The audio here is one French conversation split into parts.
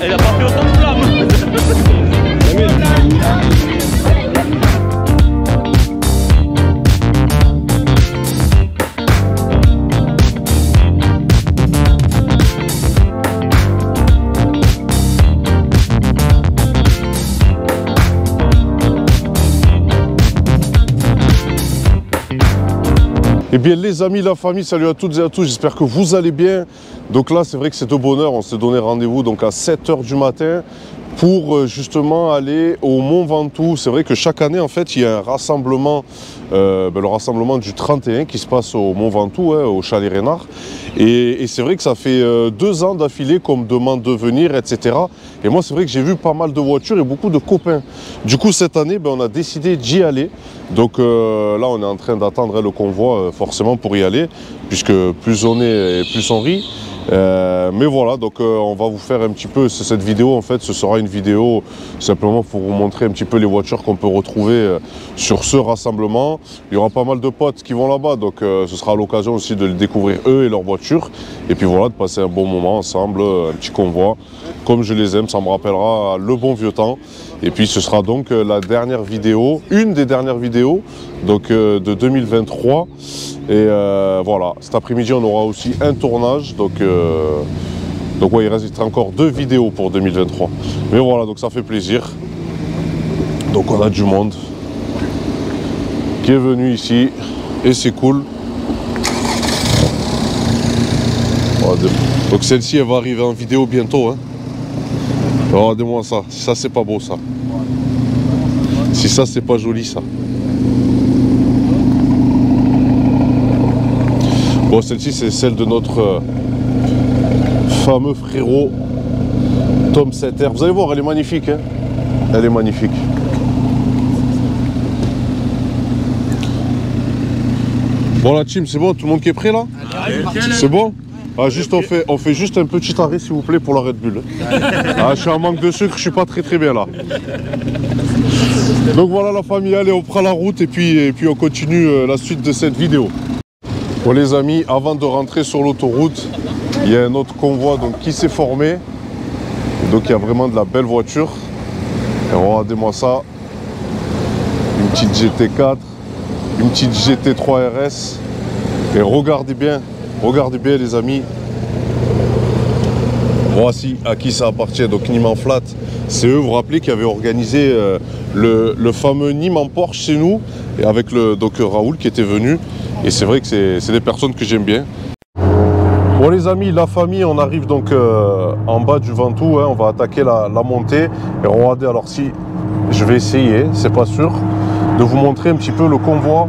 Elle a pas fait autant de flammes. Eh bien les amis, la famille, salut à toutes et à tous, j'espère que vous allez bien. Donc là c'est vrai que c'est de bonne heure, on s'est donné rendez-vous donc à 7 h du matin pour justement aller au Mont Ventoux. C'est vrai que chaque année en fait il y a un rassemblement, le rassemblement du 31 qui se passe au Mont Ventoux, hein, au Chalet Reynard. Et c'est vrai que ça fait 2 ans d'affilée qu'on me demande de venir, etc. Et moi c'est vrai que j'ai vu pas mal de voitures et beaucoup de copains. Du coup cette année on a décidé d'y aller. Donc là on est en train d'attendre le convoi forcément pour y aller, puisque plus on est et plus on rit. Mais voilà, donc on va vous faire un petit peu cette vidéo. En fait ce sera une vidéo simplement pour vous montrer un petit peu les voitures qu'on peut retrouver sur ce rassemblement. Il y aura pas mal de potes qui vont là-bas, donc ce sera l'occasion aussi de les découvrir eux et leurs voitures, et puis voilà, de passer un bon moment ensemble, un petit convoi comme je les aime. Ça me rappellera le bon vieux temps. Et puis ce sera donc la dernière vidéo, une des dernières vidéos donc de 2023. Et voilà, cet après-midi on aura aussi un tournage, donc ouais, il reste encore 2 vidéos pour 2023. Mais voilà, donc ça fait plaisir. Donc on a du monde qui est venu ici et c'est cool. Donc celle-ci elle va arriver en vidéo bientôt, hein. Regardez-moi ça, si ça c'est pas beau ça. Si ça c'est pas joli ça. Bon, celle-ci c'est celle de notre fameux frérot Tom 7R. Vous allez voir, elle est magnifique, hein. Elle est magnifique. Bon la team, c'est bon, tout le monde qui est prêt là? C'est bon? Ah, juste on fait juste un petit arrêt s'il vous plaît pour la Red Bull. Ah, je suis en manque de sucre, je suis pas très bien là. Donc voilà la famille, allez on prend la route et puis on continue la suite de cette vidéo. Bon les amis, avant de rentrer sur l'autoroute, il y a un autre convoi donc, qui s'est formé. Donc il y a vraiment de la belle voiture. Et regardez-moi ça. Une petite GT4, une petite GT3 RS. Et regardez bien les amis, voici à qui ça appartient. Donc Nîmes en flat, c'est eux, vous vous rappelez, qui avaient organisé le fameux Nîmes en Porsche chez nous, et avec donc Raoul qui était venu. Et c'est vrai que c'est des personnes que j'aime bien. Bon les amis, la famille, on arrive donc en bas du Ventoux, hein, on va attaquer la montée. Et regardez, alors si je vais essayer, c'est pas sûr, de vous montrer un petit peu le convoi.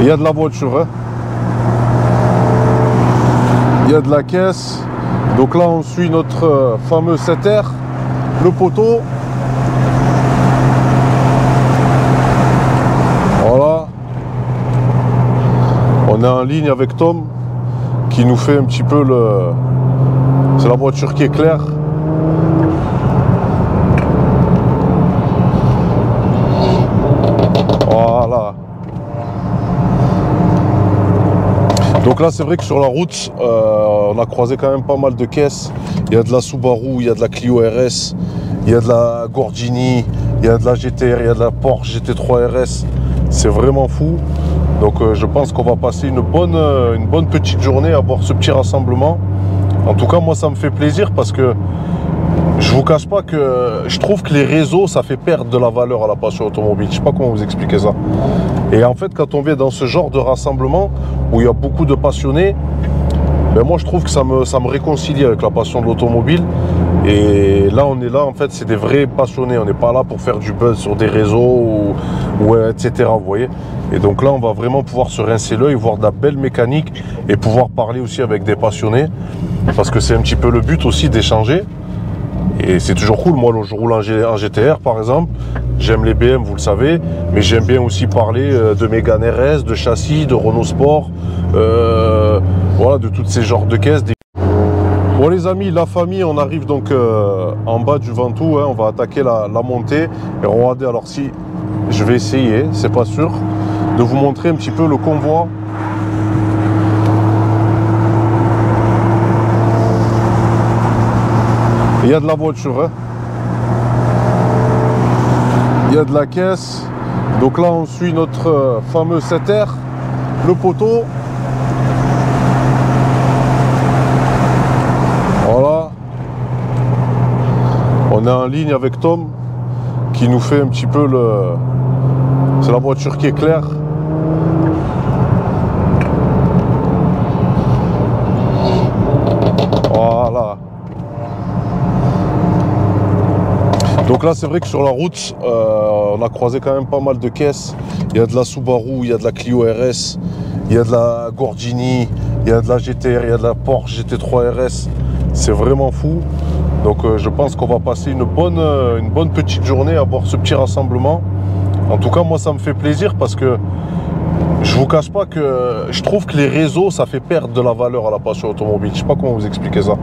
Il y a de la voiture, hein. Il y a de la caisse. Donc là on suit notre fameux 7R, le poteau. Voilà. On est en ligne avec Tom qui nous fait un petit peu le... C'est la voiture qui est claire. Voilà. Donc là c'est vrai que sur la route on a croisé quand même pas mal de caisses. Il y a de la Subaru, il y a de la Clio RS, il y a de la Gordini, il y a de la GTR, il y a de la Porsche GT3 RS. C'est vraiment fou. Donc je pense qu'on va passer une bonne petite journée à voir ce petit rassemblement. En tout cas moi ça me fait plaisir parce que je vous cache pas que je trouve que les réseaux ça fait perdre de la valeur à la passion automobile. Je sais pas comment vous expliquer ça. Et en fait quand on vient dans ce genre de rassemblement où il y a beaucoup de passionnés, ben moi je trouve que ça me réconcilie avec la passion de l'automobile. Et là on est là en fait, c'est des vrais passionnés. On n'est pas là pour faire du buzz sur des réseaux ou etc. Vous voyez. Et donc là on va vraiment pouvoir se rincer l'œil, voir de la belle mécanique et pouvoir parler aussi avec des passionnés. Parce que c'est un petit peu le but aussi d'échanger. Et c'est toujours cool. Moi je roule en GTR par exemple. J'aime les BM, vous le savez. Mais j'aime bien aussi parler de Mégane RS, de châssis, de Renault Sport. Voilà, de tous ces genres de caisses. Bon les amis, la famille, on arrive donc en bas du Ventoux, hein, on va attaquer la montée. Et regardez, alors si je vais essayer, c'est pas sûr, de vous montrer un petit peu le convoi. Il y a de la voiture, hein. Il y a de la caisse. Donc là on suit notre fameux 7R, le poteau. Voilà. On est en ligne avec Tom qui nous fait un petit peu le... C'est la voiture qui éclaire. Voilà. Donc là c'est vrai que sur la route on a croisé quand même pas mal de caisses. Il y a de la Subaru, il y a de la Clio RS, il y a de la Gordini, il y a de la GTR, il y a de la Porsche GT3 RS. C'est vraiment fou. Donc je pense qu'on va passer une bonne petite journée à voir ce petit rassemblement. En tout cas moi ça me fait plaisir parce que je vous cache pas que je trouve que les réseaux ça fait perdre de la valeur à la passion automobile. Je sais pas comment vous expliquer ça.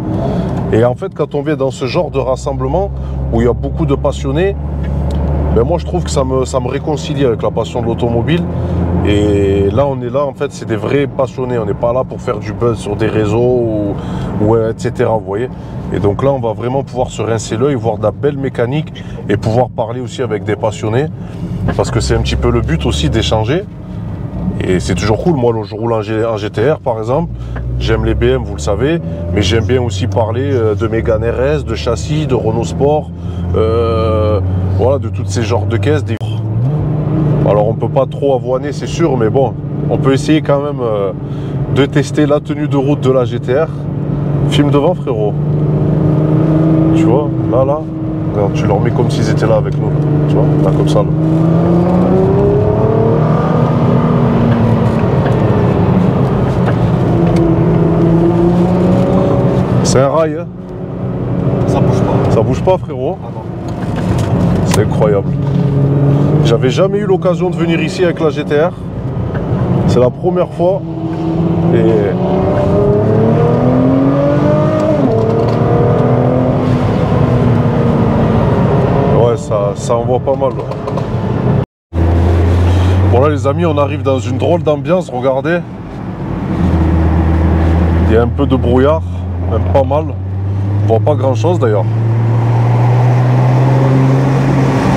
Et en fait quand on vient dans ce genre de rassemblement où il y a beaucoup de passionnés, ben moi je trouve que ça me réconcilie avec la passion de l'automobile. Et là on est là en fait, c'est des vrais passionnés. On n'est pas là pour faire du buzz sur des réseaux ou etc. Vous voyez. Et donc là on va vraiment pouvoir se rincer l'œil, voir de la belle mécanique et pouvoir parler aussi avec des passionnés. Parce que c'est un petit peu le but aussi d'échanger. Et c'est toujours cool. Moi je roule en GTR par exemple. J'aime les BM, vous le savez. Mais j'aime bien aussi parler de Mégane RS, de châssis, de Renault Sport. Voilà, de tous ces genres de caisses. Alors on peut pas trop avoiner c'est sûr, mais bon, on peut essayer quand même de tester la tenue de route de la GTR. Film devant frérot. Tu vois, là, regarde, tu leur mets comme s'ils étaient là avec nous. Tu vois, là comme ça. Là. C'est un rail, hein. Ça bouge pas. Ça bouge pas frérot. Ah non. C'est incroyable. J'avais jamais eu l'occasion de venir ici avec la GTR. C'est la première fois. Et ouais, ça envoie pas mal. Bon là les amis, on arrive dans une drôle d'ambiance, regardez. Il y a un peu de brouillard, même pas mal. On voit pas grand chose d'ailleurs.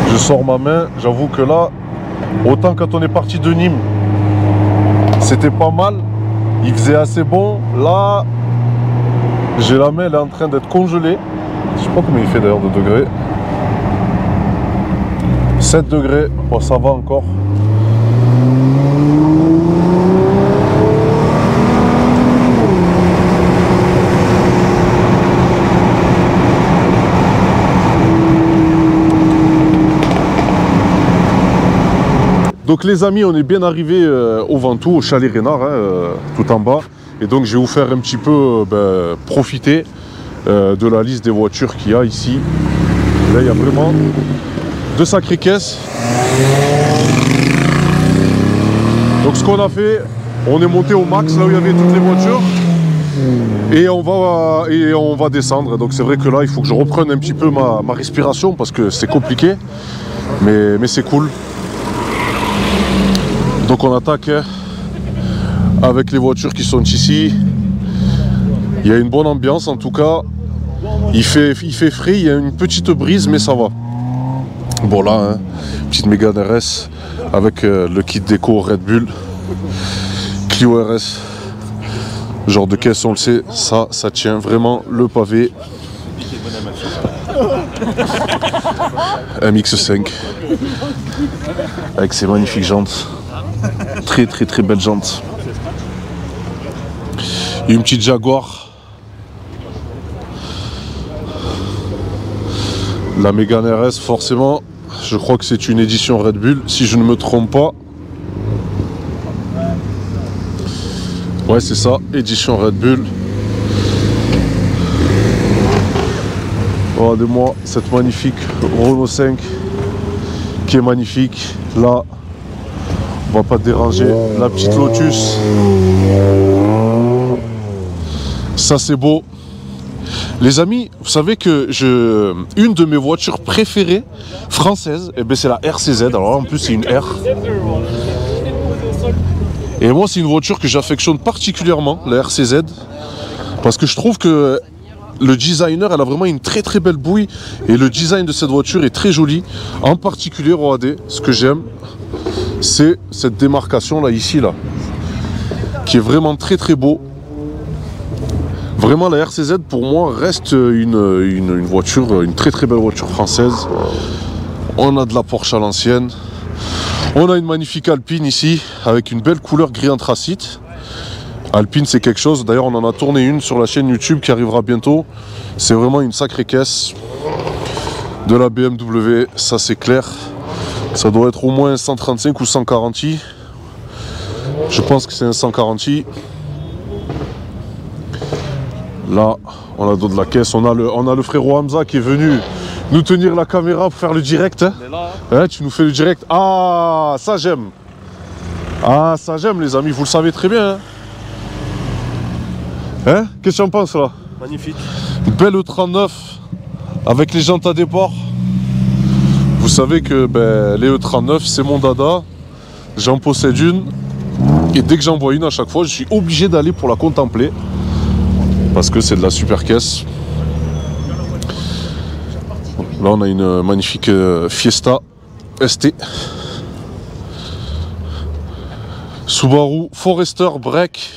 Je sors ma main, j'avoue que là, autant quand on est parti de Nîmes, c'était pas mal, il faisait assez bon. Là, j'ai la main, elle est en train d'être congelée. Je sais pas combien il fait d'ailleurs de degrés. 7 degrés, bon, ça va encore. Donc les amis, on est bien arrivé au Ventoux, au chalet Reynard, hein, tout en bas. Et donc je vais vous faire un petit peu profiter de la liste des voitures qu'il y a ici. Et là il y a vraiment de sacrées caisses. Donc ce qu'on a fait, on est monté au max là où il y avait toutes les voitures. Et on va descendre. Donc c'est vrai que là il faut que je reprenne un petit peu ma respiration parce que c'est compliqué. Mais c'est cool. Donc on attaque avec les voitures qui sont ici. Il y a une bonne ambiance en tout cas. Il fait frais, il y a une petite brise mais ça va. Bon là, hein, petite Mégane RS avec le kit déco Red Bull. Clio RS. Genre de caisse on le sait, ça tient vraiment le pavé. MX5 avec ses magnifiques jantes. Très belle jante. Une petite Jaguar. La Mégane RS forcément. Je crois que c'est une édition Red Bull si je ne me trompe pas. Ouais c'est ça, édition Red Bull. Regardez-moi cette magnifique Renault 5 qui est magnifique. Là on va pas déranger la petite Lotus. Ça c'est beau. Les amis, vous savez que une de mes voitures préférées françaises, eh ben c'est la RCZ. Alors là, en plus, c'est une R. Et moi, c'est une voiture que j'affectionne particulièrement, la RCZ, parce que je trouve que le designer, elle a vraiment une très très belle bouille et le design de cette voiture est très joli. En particulier, regardez, ce que j'aime, c'est cette démarcation là, ici, là, qui est vraiment très très beau. Vraiment, la RCZ pour moi reste une voiture, une très très belle voiture française. On a de la Porsche à l'ancienne. On a une magnifique Alpine ici avec une belle couleur gris anthracite. Alpine, c'est quelque chose. D'ailleurs, on en a tourné une sur la chaîne YouTube qui arrivera bientôt. C'est vraiment une sacrée caisse de la BMW, ça c'est clair. Ça doit être au moins un 135 ou 140 i. Je pense que c'est un 140 i. Là, on a le dos de la caisse. On a le frérot Hamza qui est venu nous tenir la caméra pour faire le direct. Hein. Hein, tu nous fais le direct. Ah, ça j'aime. Ah, ça j'aime les amis, vous le savez très bien. Hein, hein, qu'est-ce que tu en penses là? Magnifique. Une belle E39 avec les jantes à départ. Vous savez que ben, les E39 c'est mon dada. J'en possède une. Et dès que j'en vois une à chaque fois, je suis obligé d'aller pour la contempler. Parce que c'est de la super caisse. Là on a une magnifique Fiesta ST. Subaru Forester Break.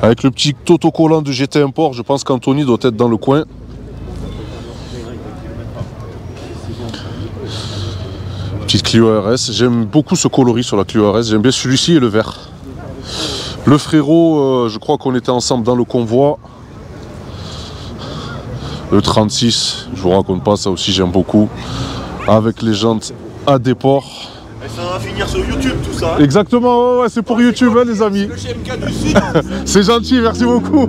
Avec le petit autocollant de GT Import. Je pense qu'Anthony doit être dans le coin. Petite Clio RS. J'aime beaucoup ce coloris sur la Clio RS. J'aime bien celui-ci et le vert. Le frérot, je crois qu'on était ensemble dans le convoi. Le 36, je vous raconte pas, ça aussi j'aime beaucoup. Avec les jantes à déport. Et ça va finir sur YouTube tout ça. Exactement, ouais, c'est pour YouTube hein, les amis. Le GMK du Sud. C'est gentil, merci beaucoup.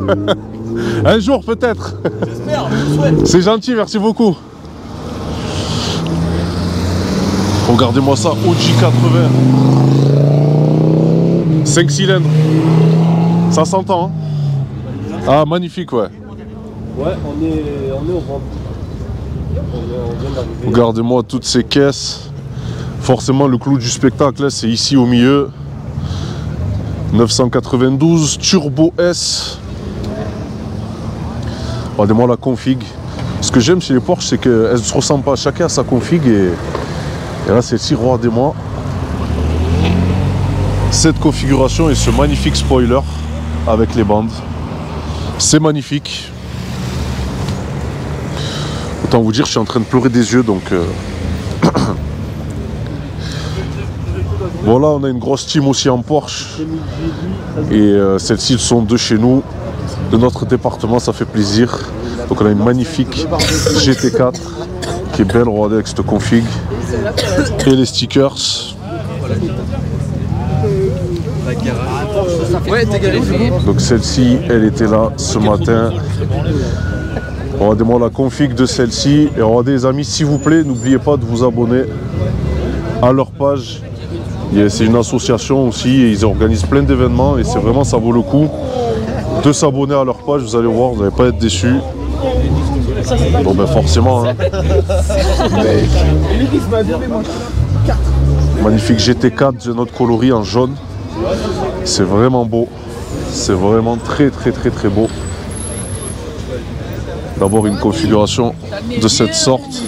Un jour peut-être. J'espère, je le souhaite. C'est gentil, merci beaucoup. Regardez-moi ça, OG 80. 5 cylindres. Ça s'entend hein. Ah magnifique ouais. Ouais, on est au vent. On vient d'arriver. Regardez-moi toutes ces caisses. Forcément le clou du spectacle c'est ici au milieu. 992 Turbo S. Regardez-moi la config. Ce que j'aime chez les Porsche c'est qu'elles ne se ressemblent pas. Chacun a sa config et là celle-ci, regardez-moi cette configuration et ce magnifique spoiler avec les bandes. C'est magnifique. Autant vous dire, je suis en train de pleurer des yeux donc. Voilà, on a une grosse team aussi en Porsche. Et celles-ci sont de chez nous, de notre département, ça fait plaisir. Donc on a une magnifique GT4 qui est belle, regardez avec cette config. Et les stickers. Donc celle-ci, elle était là ce matin. Regardez-moi la config de celle-ci. Et regardez les amis, s'il vous plaît, n'oubliez pas de vous abonner à leur page. C'est une association aussi et ils organisent plein d'événements et c'est vraiment, ça vaut le coup de s'abonner à leur page. Vous allez voir, vous n'allez pas être déçus. Bon ben forcément hein. Magnifique GT4 de notre coloris en jaune. C'est vraiment beau. C'est vraiment très très très très beau. D'abord une configuration de cette sorte.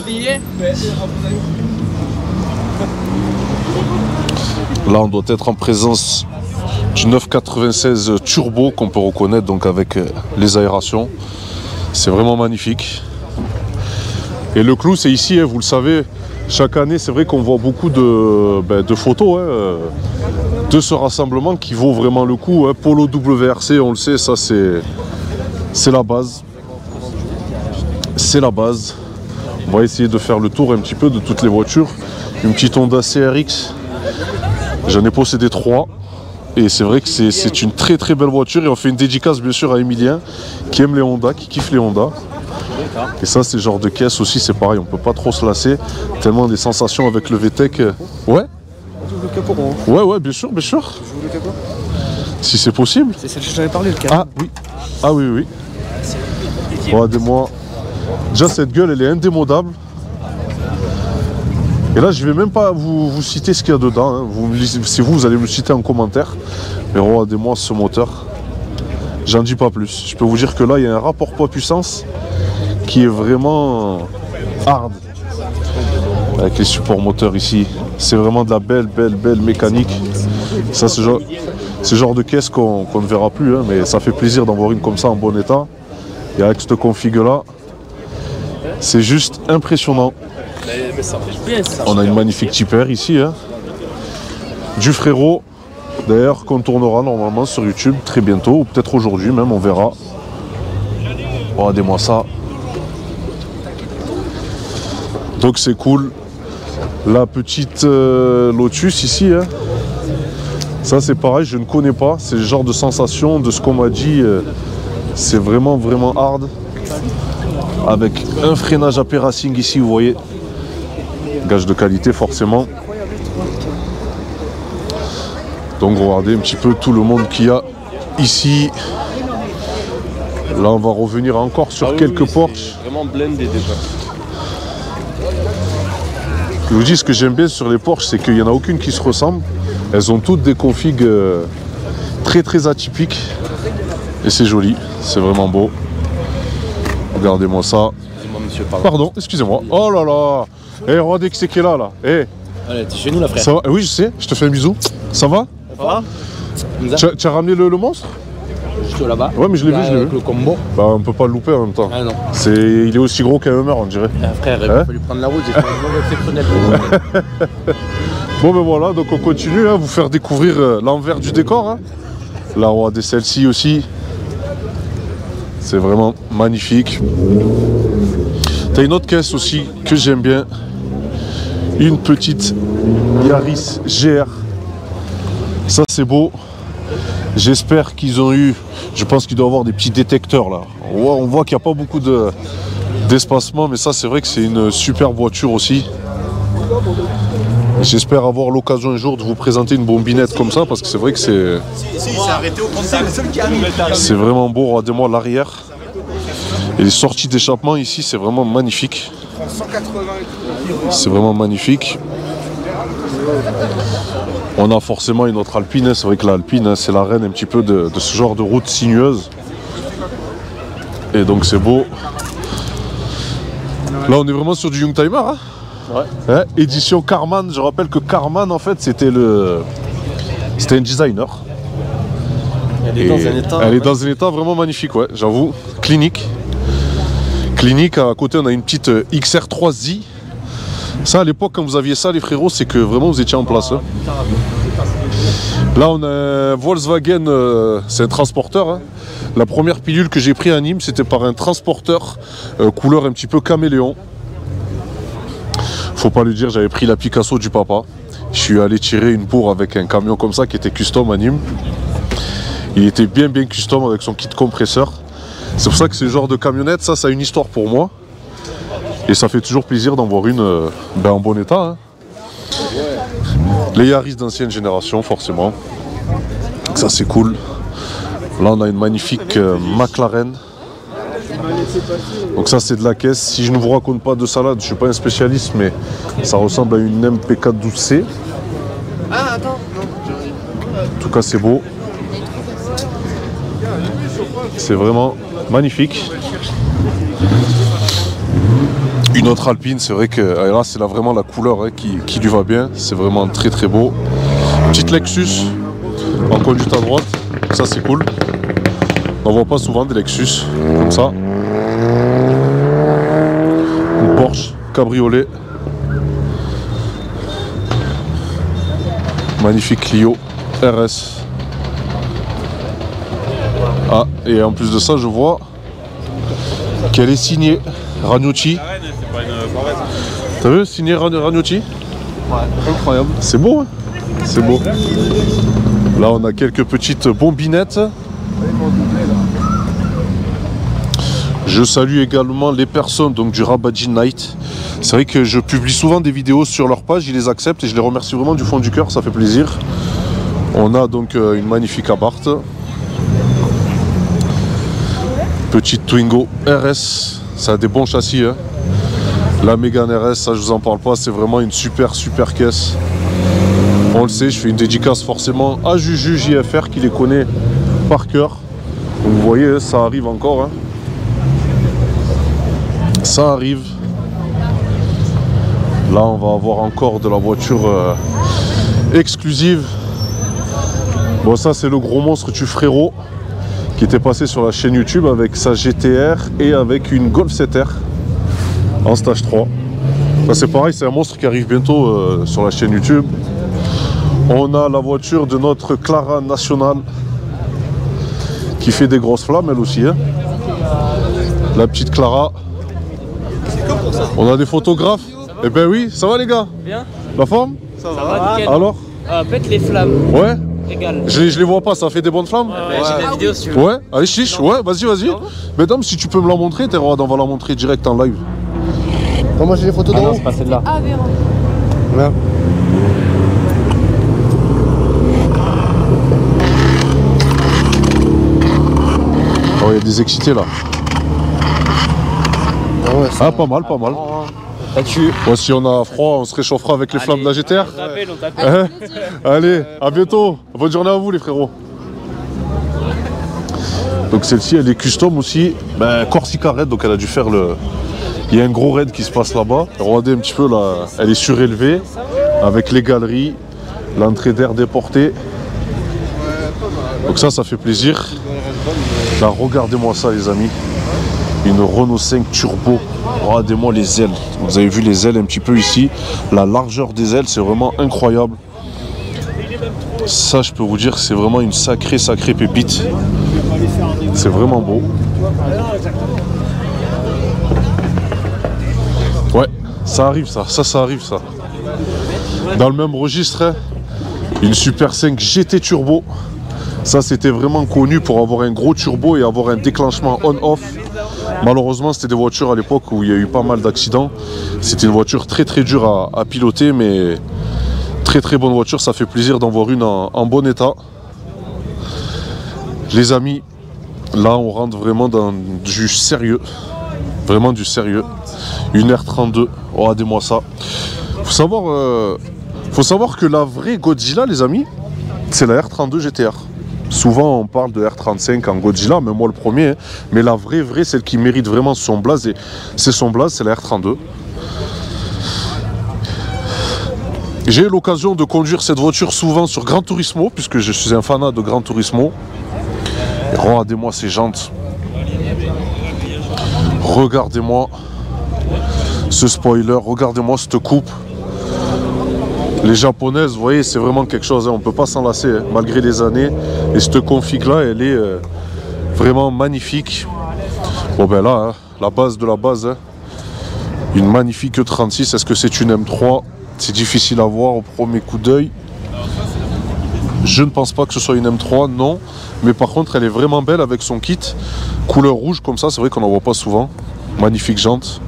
Là on doit être en présence du 996 Turbo qu'on peut reconnaître donc avec les aérations. C'est vraiment magnifique. Et le clou c'est ici, hein, vous le savez, chaque année c'est vrai qu'on voit beaucoup de photos hein, de ce rassemblement qui vaut vraiment le coup. Hein. Polo WRC, on le sait, ça c'est la base. C'est la base. On va essayer de faire le tour un petit peu de toutes les voitures. Une petite Honda CRX. J'en ai possédé 3. Et c'est vrai que c'est une très très belle voiture. Et on fait une dédicace bien sûr à Emilien qui aime les Honda, qui kiffe les Honda. Et ça c'est le genre de caisse aussi, c'est pareil, on peut pas trop se lasser. Tellement des sensations avec le VTEC. Ouais. Ouais, bien sûr, bien sûr. Si c'est possible. C'est celle que j'avais parlé, le cas. Ah oui. Ah oui. Regardez-moi. Déjà, cette gueule, elle est indémodable. Et là, je vais même pas vous citer ce qu'il y a dedans. Hein. Si vous allez me le citer en commentaire. Mais regardez-moi ce moteur. J'en dis pas plus. Je peux vous dire que là, il y a un rapport poids-puissance qui est vraiment hard. Avec les supports moteurs ici. C'est vraiment de la belle mécanique. Ça, c'est le genre de caisse qu'on ne verra plus. Hein, mais ça fait plaisir d'en voir une comme ça en bon état. Et avec cette config-là, c'est juste impressionnant. On a une magnifique tipper ici. Hein. Du frérot. D'ailleurs, qu'on tournera normalement sur YouTube très bientôt. Ou peut-être aujourd'hui même, on verra. Regardez-moi ça. Donc c'est cool. La petite Lotus ici. Hein. Ça c'est pareil, je ne connais pas. C'est le genre de sensation de ce qu'on m'a dit. C'est vraiment hard. Avec un freinage à P-Racing ici, vous voyez. Gage de qualité forcément. Donc regardez un petit peu tout le monde qu'il y a ici. Là on va revenir encore sur quelques Porsche. Vraiment blindé déjà. Je vous dis, ce que j'aime bien sur les Porsche, c'est qu'il n'y en a aucune qui se ressemble. Elles ont toutes des configs très atypiques. Et c'est joli, c'est vraiment beau. Regardez-moi ça. Excusez-moi monsieur, Pardon, excusez-moi. Oh là là. Eh, regardez que c'est qui est là. Eh. Allez, t'es chez nous là frère. Ça va? Oui, je sais, je te fais un bisou. Ça va? Ça va? Tu as ramené le monstre? Juste là-bas. Ouais, mais je l'ai vu, je l'ai vu. Avec le combo. Bah, on peut pas le louper en même temps. Ah non. Il est aussi gros qu'un Hummer, on dirait. Ah, frère, il va falloir prendre la route, j'ai fait un moment exceptionnel. Bon ben voilà, donc on continue à vous faire découvrir l'envers du décor. Hein. Là, regardez celle-ci aussi. C'est vraiment magnifique. T'as une autre caisse aussi que j'aime bien. Une petite Yaris GR. Ça c'est beau. J'espère qu'ils ont eu... Je pense qu'il doit y avoir des petits détecteurs là. On voit qu'il n'y a pas beaucoup d'espacement, mais ça c'est vrai que c'est une superbe voiture aussi. J'espère avoir l'occasion un jour de vous présenter une bombinette comme ça, parce que c'est vrai que c'est... C'est vraiment beau. Regardez-moi l'arrière. Et les sorties d'échappement ici, c'est vraiment magnifique. C'est vraiment magnifique. On a forcément une autre Alpine, hein. C'est vrai que l'Alpine, hein, c'est la reine un petit peu de ce genre de route sinueuse. Et donc c'est beau. Là on est vraiment sur du Youngtimer. Hein, ouais. Hein, édition Karmann. Je rappelle que Karmann en fait c'était un designer. Elle est dans un état. Elle est dans un état vraiment magnifique, ouais, j'avoue. Clinique. Clinique, à côté on a une petite XR3Z. Ça à l'époque quand vous aviez ça les frérots, c'est que vraiment vous étiez en place. Hein. Là on a un Volkswagen, c'est un transporteur. Hein. La première pilule que j'ai pris à Nîmes, c'était par un transporteur couleur un petit peu caméléon. Faut pas lui dire, j'avais pris la Picasso du papa. Je suis allé tirer une bourre avec un camion comme ça qui était custom à Nîmes. Il était bien custom avec son kit compresseur. C'est pour ça que ce genre de camionnette, ça a une histoire pour moi. Et ça fait toujours plaisir d'en voir une en bon état. Hein. Les Yaris d'ancienne génération, forcément. Ça, c'est cool. Là, on a une magnifique McLaren. Donc ça, c'est de la caisse. Si je ne vous raconte pas de salade, je ne suis pas un spécialiste, mais ça ressemble à une MP412C. Ah, attends. En tout cas, c'est beau. C'est vraiment magnifique. Une autre Alpine, c'est vrai que là c'est vraiment la couleur hein, qui lui va bien. C'est vraiment très beau. Petite Lexus en conduite à droite, ça c'est cool. On voit pas souvent des Lexus comme ça. Une Porsche cabriolet. Magnifique Clio RS. Ah, et en plus de ça, je vois qu'elle est signée Ragnotti. T'as vu, signé Ragnotti? Ouais, incroyable. C'est beau, hein? C'est beau. Là, on a quelques petites bombinettes. Je salue également les personnes donc, du Rabaji Night. C'est vrai que je publie souvent des vidéos sur leur page, ils les acceptent et je les remercie vraiment du fond du cœur, ça fait plaisir. On a donc une magnifique Abarth. Petite Twingo RS, ça a des bons châssis. Hein. La Mégane RS, ça je vous en parle pas, c'est vraiment une super caisse. On le sait, je fais une dédicace forcément à Juju JFR qui les connaît par cœur. Donc vous voyez, ça arrive encore. Hein. Ça arrive. Là, on va avoir encore de la voiture exclusive. Bon, ça, c'est le gros monstre du frérot qui était passé sur la chaîne YouTube avec sa GTR et avec une Golf 7R en stage 3. Ça, c'est pareil, c'est un monstre qui arrive bientôt sur la chaîne YouTube. On a la voiture de notre Clara nationale qui fait des grosses flammes, elle aussi. Hein. La petite Clara. On a des photographes. Eh ben oui, ça va les gars? Bien. La forme? Ça va, nickel. Alors? Pète les flammes. Ouais? Régale. Je les vois pas, ça fait des bonnes flammes? J'ai la vidéo si tu veux. Ouais, allez chiche, ouais, vas-y. Mesdames, si tu peux me la montrer, t'es roi, on va la montrer direct en live. Non, moi j'ai les photos d'en haut. C'est pas celle-là. Ah, Véran. Ouais. Oh, il y a des excités là. Ah ouais, Ah, pas mal. Là-dessus. Bon, si on a froid, on se réchauffera avec les flammes de la GTR. On t'appelle. Allez, à bientôt. Bonne journée à vous les frérots. Donc celle-ci, elle est custom aussi. Ben, Corsica Red, donc elle a dû faire le... Il y a un gros raid qui se passe là-bas. Regardez un petit peu là, elle est surélevée avec les galeries, l'entrée d'air déportée. Donc ça fait plaisir. Là, regardez-moi ça les amis. Une Renault 5 Turbo. Regardez-moi les ailes. Vous avez vu les ailes un petit peu ici. La largeur des ailes, c'est vraiment incroyable. Ça, je peux vous dire, c'est vraiment une sacrée pépite. C'est vraiment beau. Ouais, ça arrive ça. Ça arrive ça. Dans le même registre, hein, une Super 5 GT Turbo. Ça, c'était vraiment connu pour avoir un gros turbo et avoir un déclenchement on-off. Malheureusement, c'était des voitures à l'époque où il y a eu pas mal d'accidents. C'était une voiture très dure à piloter, mais très bonne voiture. Ça fait plaisir d'en voir une en bon état. Les amis, là, on rentre vraiment dans du sérieux. Vraiment du sérieux. Une R32. Regardez-moi ça. Faut savoir que la vraie Godzilla, les amis, c'est la R32 GTR. Souvent on parle de R35 en Godzilla, même moi le premier, hein. Mais la vraie, celle qui mérite vraiment son blaze, c'est la R32. J'ai eu l'occasion de conduire cette voiture souvent sur Gran Turismo, puisque je suis un fanat de Gran Turismo. Et regardez-moi ces jantes. Regardez-moi ce spoiler, regardez-moi cette coupe. Les japonaises, vous voyez, c'est vraiment quelque chose, hein, on ne peut pas s'en lasser, hein, malgré les années. Et cette config-là, elle est vraiment magnifique. Bon ben là, hein, la base de la base, hein, une magnifique E36. Est-ce que c'est une M3? C'est difficile à voir au premier coup d'œil. Je ne pense pas que ce soit une M3, non. Mais par contre, elle est vraiment belle avec son kit. Couleur rouge comme ça, c'est vrai qu'on n'en voit pas souvent. Magnifique jante.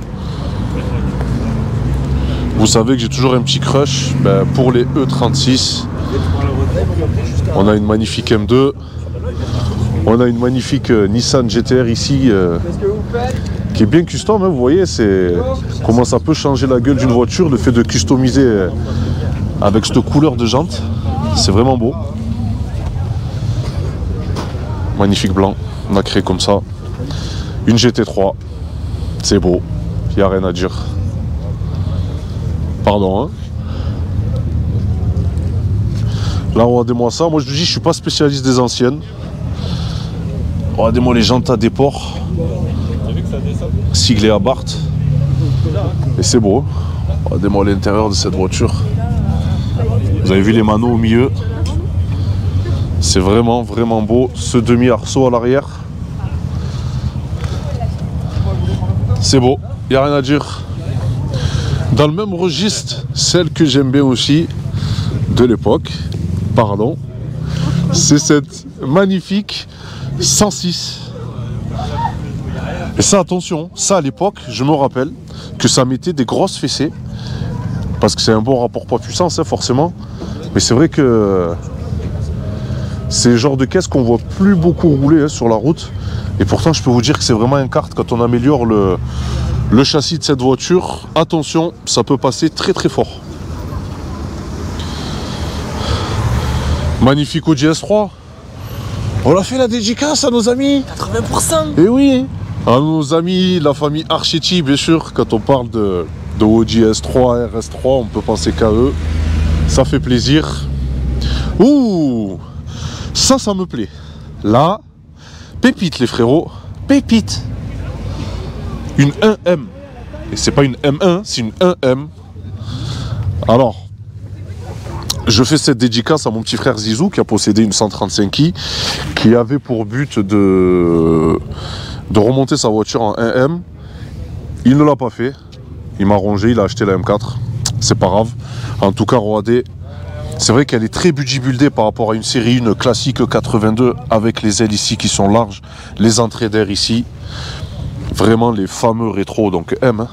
Vous savez que j'ai toujours un petit crush pour les E36. On a une magnifique M2. On a une magnifique Nissan GTR ici qui est bien custom. Hein, vous voyez, c'est comment ça peut changer la gueule d'une voiture, le fait de customiser avec cette couleur de jante. C'est vraiment beau. Magnifique blanc, nacré comme ça. Une GT3. C'est beau. Il n'y a rien à dire. Pardon, hein. Là, regardez-moi ça. Moi, je vous dis, je suis pas spécialiste des anciennes. Regardez-moi les jantes à déport. Siglé à Barthes. Et c'est beau. Regardez-moi l'intérieur de cette voiture. Vous avez vu les manos au milieu. C'est vraiment beau. Ce demi-arceau à l'arrière. C'est beau. Il n'y a rien à dire. Dans le même registre, celle que j'aime bien aussi de l'époque, pardon, c'est cette magnifique 106. Et ça, attention, ça à l'époque, je me rappelle que ça mettait des grosses fessées, parce que c'est un bon rapport poids-puissance, hein, forcément. Mais c'est vrai que C'est le genre de caisse qu'on voit plus beaucoup rouler sur la route. Et pourtant, je peux vous dire que c'est vraiment un kart quand on améliore le châssis de cette voiture. Attention, ça peut passer très très fort. Magnifique Audi S3. On a fait la dédicace à nos amis. 80%. Et oui, à nos amis, la famille Archetti, bien sûr. Quand on parle de Audi S3, RS3, on peut penser qu'à eux. Ça fait plaisir. Ouh, ça me plaît. Là, pépite les frérots, pépite. Une 1M. Et c'est pas une M1, c'est une 1M. Alors, je fais cette dédicace à mon petit frère Zizou qui a possédé une 135i qui avait pour but de remonter sa voiture en 1M. Il ne l'a pas fait. Il m'a rongé, il a acheté la M4. C'est pas grave. En tout cas, Roadé, c'est vrai qu'elle est très budget-buildée par rapport à une série 1 classique 82 avec les ailes ici qui sont larges, les entrées d'air ici. Vraiment les fameux rétro, donc M.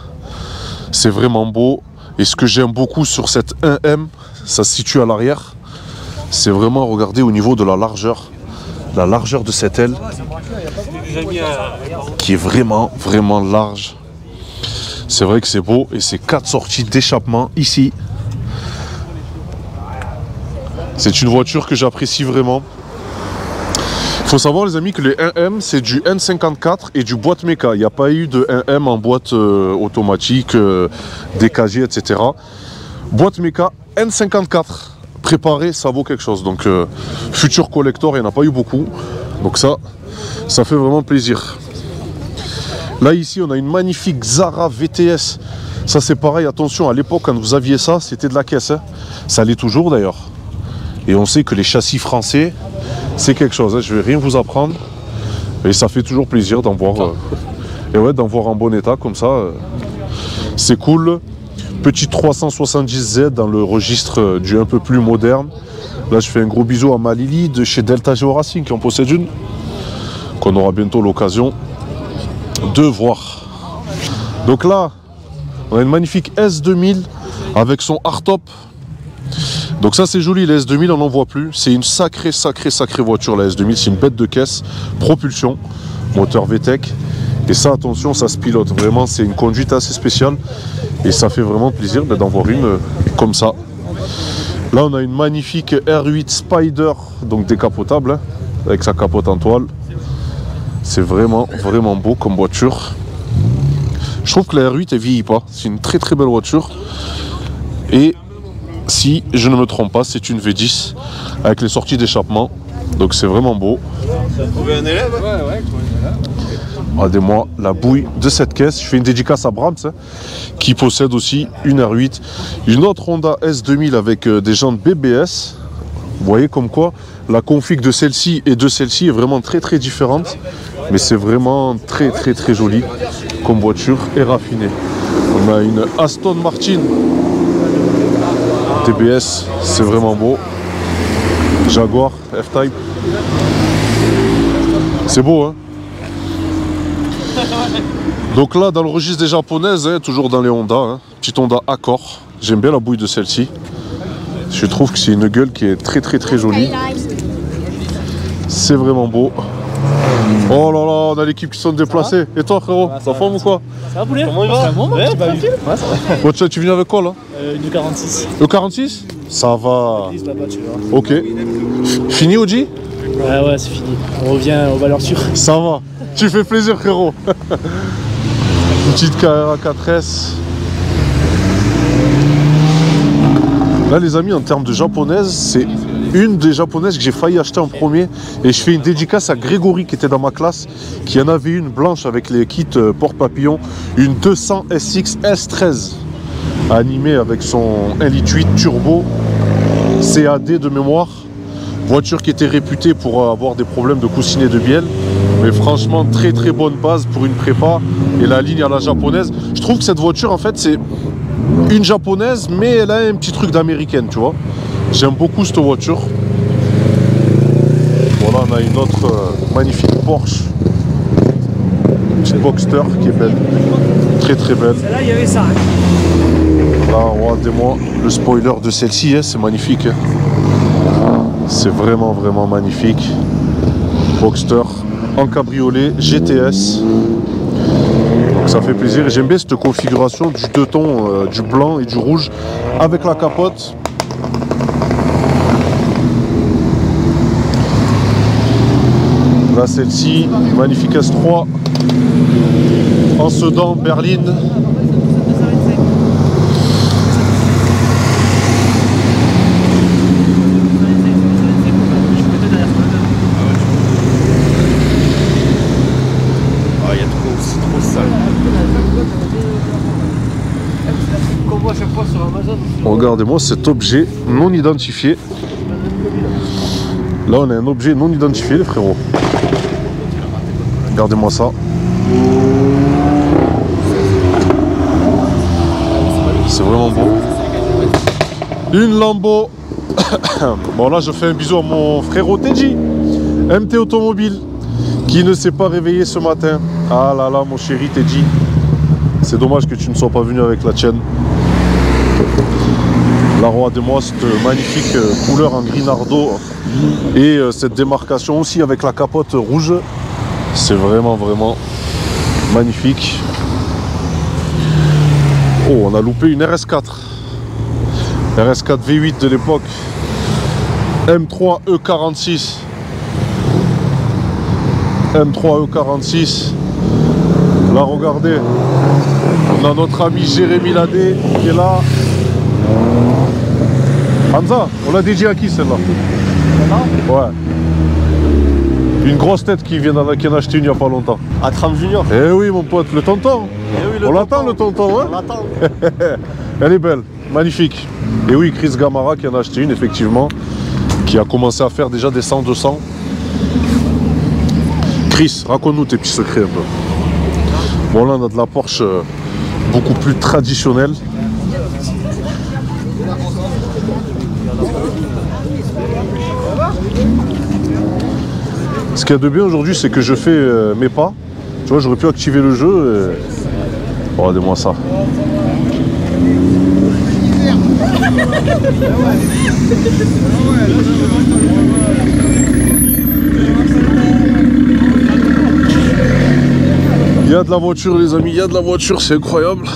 C'est vraiment beau. Et ce que j'aime beaucoup sur cette 1M, ça se situe à l'arrière. C'est vraiment, regardez au niveau de la largeur de cette aile, qui est vraiment, vraiment large. C'est vrai que c'est beau. Et c'est 4 sorties d'échappement ici. C'est une voiture que j'apprécie vraiment. Il faut savoir les amis que les 1M c'est du N54 et du boîte méca. Il n'y a pas eu de 1M en boîte automatique, des casiers, etc. Boîte méca N54 préparé, ça vaut quelque chose. Donc futur collector, il n'y en a pas eu beaucoup. Donc ça fait vraiment plaisir. Là ici on a une magnifique Zara VTS. Ça c'est pareil, attention, à l'époque quand vous aviez ça, c'était de la caisse. Hein. Ça l'est toujours d'ailleurs. Et on sait que les châssis français, c'est quelque chose. Hein. Je ne vais rien vous apprendre. Et ça fait toujours plaisir d'en voir, d'en voir en bon état comme ça. C'est cool. Petit 370Z dans le registre du un peu plus moderne. Là, je fais un gros bisou à ma Lily de chez Delta Geo Racing qui en possède une. Qu'on aura bientôt l'occasion de voir. Donc là, on a une magnifique S2000 avec son hardtop. Donc ça c'est joli, la S2000 on n'en voit plus. C'est une sacrée voiture la S2000. C'est une bête de caisse, propulsion, moteur VTEC. Et ça attention, ça se pilote. Vraiment c'est une conduite assez spéciale. Et ça fait vraiment plaisir d'en voir une comme ça. Là on a une magnifique R8 Spider, donc décapotable, hein, avec sa capote en toile. C'est vraiment beau comme voiture. Je trouve que la R8 elle vieillit pas. C'est une très belle voiture. Et si je ne me trompe pas, c'est une V10 avec les sorties d'échappement. Donc c'est vraiment beau. Tu as trouvé un élève? Ouais, Regardez-moi la bouille de cette caisse. Je fais une dédicace à Brahms hein, qui possède aussi une R8. Une autre Honda S2000 avec des jantes BBS. Vous voyez comme quoi la config de celle-ci et de celle-ci est vraiment très différente. Mais c'est vraiment très joli comme voiture et raffiné. On a une Aston Martin TBS, c'est vraiment beau. Jaguar F-Type. C'est beau hein. Donc là dans le registre des japonaises, hein, toujours dans les Honda, hein, petite Honda Accord. J'aime bien la bouille de celle-ci. Je trouve que c'est une gueule qui est très jolie. C'est vraiment beau. Oh là là, on a l'équipe qui sont déplacés. Et toi frérot, ça forme ou quoi? Ça va poulet? Comment il va? Ouais, tranquille. Ouais, ça va. Bon, tu viens avec quoi là? Une 46. Le 46? Ça va. Là-bas, tu vois. Ok. Fini Audi? Ouais, c'est fini. On revient aux valeurs sûres. Ça va. Tu fais plaisir frérot. Une petite Carrera 4S. Là les amis, en termes de japonaise, c'est une des japonaises que j'ai failli acheter en premier. Et je fais une dédicace à Grégory qui était dans ma classe, qui en avait une blanche avec les kits porte-papillon. Une 200 SX S13 animée avec son 1,8 litre turbo CAD de mémoire. Voiture qui était réputée pour avoir des problèmes de coussinet de bielle. Mais franchement, très bonne base pour une prépa. Et la ligne à la japonaise. Je trouve que cette voiture, en fait, c'est une japonaise, mais elle a un petit truc d'américaine, tu vois. J'aime beaucoup cette voiture. Voilà, on a une autre magnifique Porsche. Une petite Boxster qui est belle. Très belle. Celle-là, il y avait ça. Là, regardez-moi le spoiler de celle-ci, hein, c'est magnifique. Hein. C'est vraiment magnifique. Boxster en cabriolet GTS. Donc ça fait plaisir. Et j'aime bien cette configuration du deux tons, du blanc et du rouge avec la capote. Là celle-ci, magnifique S3 en sedan berline. Regardez-moi cet objet non identifié. Là on a un objet non identifié les frérots. Regardez-moi ça. C'est vraiment beau. Une Lambo. Bon là je fais un bisou à mon frérot Teddy, MT Automobile, qui ne s'est pas réveillé ce matin. Ah là là mon chéri Teddy. C'est dommage que tu ne sois pas venu avec la tienne. La regardez-moi cette magnifique couleur en gris nardo et cette démarcation aussi avec la capote rouge. C'est vraiment magnifique. Oh, on a loupé une RS4. RS4 V8 de l'époque. M3 E46. M3 E46. Là, regardez. On a notre ami Jérémy Ladé qui est là. Hamza, on l'a dédié à qui celle-là? Ouais. Une grosse tête qui en a acheté une il n'y a pas longtemps. À Tram Junior. Eh oui mon pote, le tonton. Eh oui, On l'attend le tonton, hein? On l'attend. Elle est belle, magnifique. Et oui, Chris Gamara qui en a acheté une effectivement, qui a commencé à faire déjà des 100-200. Chris, raconte-nous tes petits secrets un peu. Bon là on a de la Porsche beaucoup plus traditionnelle. Ce qu'il y a de bien aujourd'hui, c'est que je fais mes pas. Tu vois, j'aurais pu activer le jeu. Et... regardez-moi ça. Il y a de la voiture, les amis, il y a de la voiture, c'est incroyable.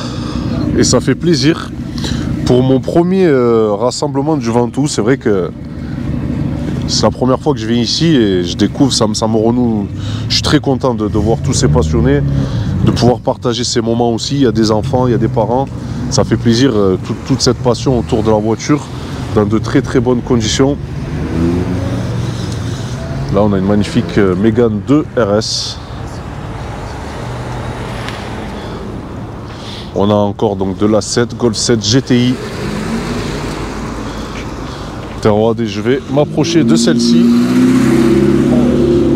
Et ça fait plaisir. Pour mon premier rassemblement du Ventoux, c'est vrai que c'est la première fois que je viens ici et je découvre, ça me renoue. Je suis très content de voir tous ces passionnés, de pouvoir partager ces moments aussi. Il y a des enfants, il y a des parents. Ça fait plaisir, toute cette passion autour de la voiture, dans de très bonnes conditions. Là, on a une magnifique Mégane 2 RS. On a encore donc de la 7, Golf 7 GTI. Regardez, je vais m'approcher de celle-ci.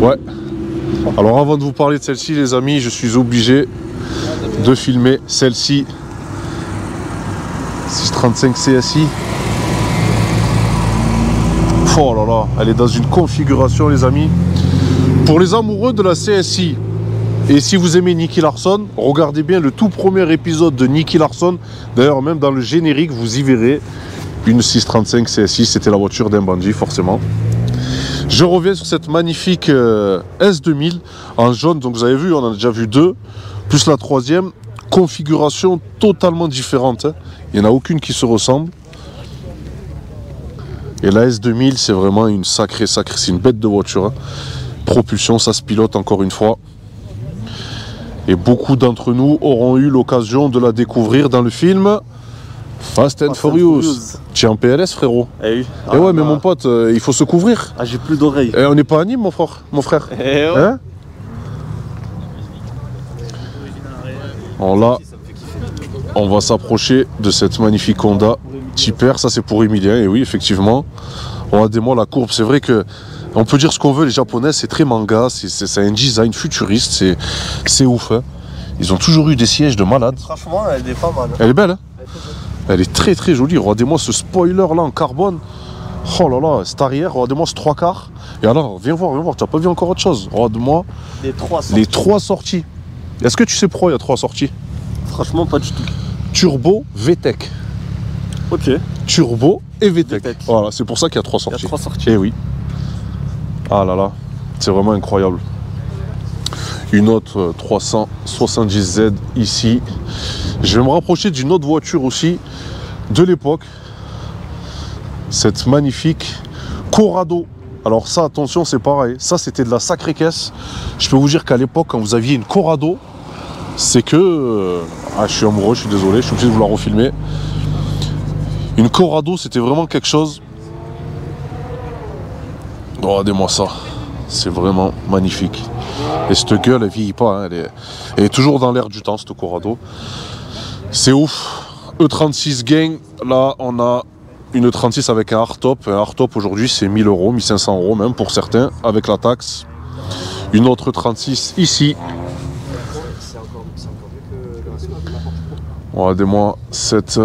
Ouais. Alors avant de vous parler de celle-ci, les amis, je suis obligé de filmer celle-ci. 635 CSI. Oh là là, elle est dans une configuration, les amis. Pour les amoureux de la CSI, et si vous aimez Nicky Larson, regardez bien le tout premier épisode de Nicky Larson. D'ailleurs, même dans le générique, vous y verrez. Une 635 CSI, c'était la voiture d'un bandit, forcément. Je reviens sur cette magnifique S2000 en jaune. Donc vous avez vu, on en a déjà vu deux. Plus la troisième. Configuration totalement différente. Hein. Il n'y en a aucune qui se ressemble. Et la S2000, c'est vraiment une sacrée, c'est une bête de voiture. Hein. Propulsion, ça se pilote encore une fois. Et beaucoup d'entre nous auront eu l'occasion de la découvrir dans le film Fast and Furious. Tu es en PLS, frérot. Eh oui. Eh ouais, mais mon pote, il faut se couvrir. Ah, j'ai plus d'oreilles. Eh, on n'est pas à Nîmes, mon frère. Eh ouais. Hein? Alors là, on va s'approcher de cette magnifique Honda Type R. Ça, c'est pour Emilien. Et oui, effectivement. Regardez-moi la courbe. C'est vrai que on peut dire ce qu'on veut. Les Japonais, c'est très manga. C'est un design futuriste. C'est ouf. Hein. Ils ont toujours eu des sièges de malade. Franchement, elle est pas mal. Elle est belle, hein? Elle est très jolie. Regardez-moi ce spoiler là en carbone. Oh là là, cette arrière, regardez-moi ce 3/4. Et alors, viens voir, tu n'as pas vu encore autre chose. Regarde-moi les trois sorties. Est-ce que tu sais pourquoi il y a 3 sorties? Franchement, pas du tout. Turbo VTEC. Ok. Turbo et VTEC. VTEC. Voilà, c'est pour ça qu'il y a 3 Il y a sorties. 3 sorties. Eh oui. Ah là là, c'est vraiment incroyable. Une autre 370Z ici. Je vais me rapprocher d'une autre voiture aussi de l'époque. Cette magnifique Corrado. Alors ça, attention, c'est pareil. Ça, c'était de la sacrée caisse. Je peux vous dire qu'à l'époque, quand vous aviez une Corrado, c'est que... Ah, je suis amoureux, je suis désolé, je suis obligé de vous la refilmer. Une Corrado, c'était vraiment quelque chose. Regardez-moi ça. C'est vraiment magnifique. Et cette gueule, elle vieillit pas. Hein. Elle est toujours dans l'air du temps, cette Corrado. C'est ouf. E36 gang. Là, on a une E36 avec un hardtop. Un hardtop aujourd'hui, c'est 1000 €, 1500 € même pour certains, avec la taxe. Une autre E36 ici. Regardez-moi cette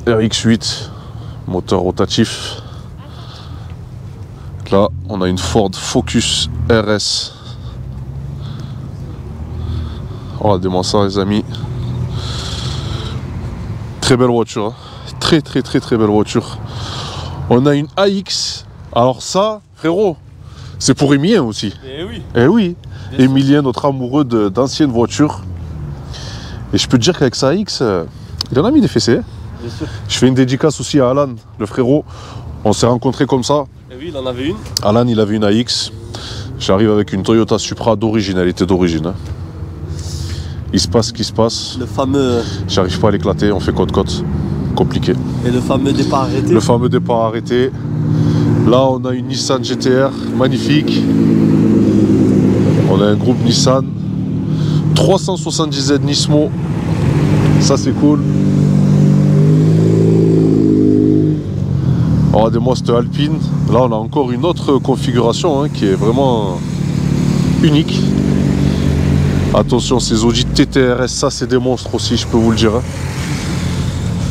RX8, moteur rotatif. Là, on a une Ford Focus RS. Regardez-moi ça, les amis. Très belle voiture. Hein. Très belle voiture. On a une AX. Alors ça, frérot, c'est pour Emilien aussi. Eh oui. Eh oui. Emilien, notre amoureux d'anciennes voitures. Et je peux te dire qu'avec sa AX, il en a mis des fessées. Bien sûr. Je fais une dédicace aussi à Alan, le frérot. On s'est rencontrés comme ça. Eh oui, il en avait une. Alan, il avait une AX. J'arrive avec une Toyota Supra d'origine, elle était d'origine. Hein. Il se passe ce qui se passe. Le fameux... J'arrive pas à l'éclater, on fait côte-côte. Compliqué. Et le fameux départ arrêté. Le fameux départ arrêté. Là, on a une Nissan GTR, magnifique. On a un groupe Nissan. 370Z Nismo. Ça, c'est cool. Regardez-moi cette Alpine. Là, on a encore une autre configuration hein, qui est vraiment unique. Attention, ces Audi TTRS, ça, c'est des monstres aussi, je peux vous le dire. Hein.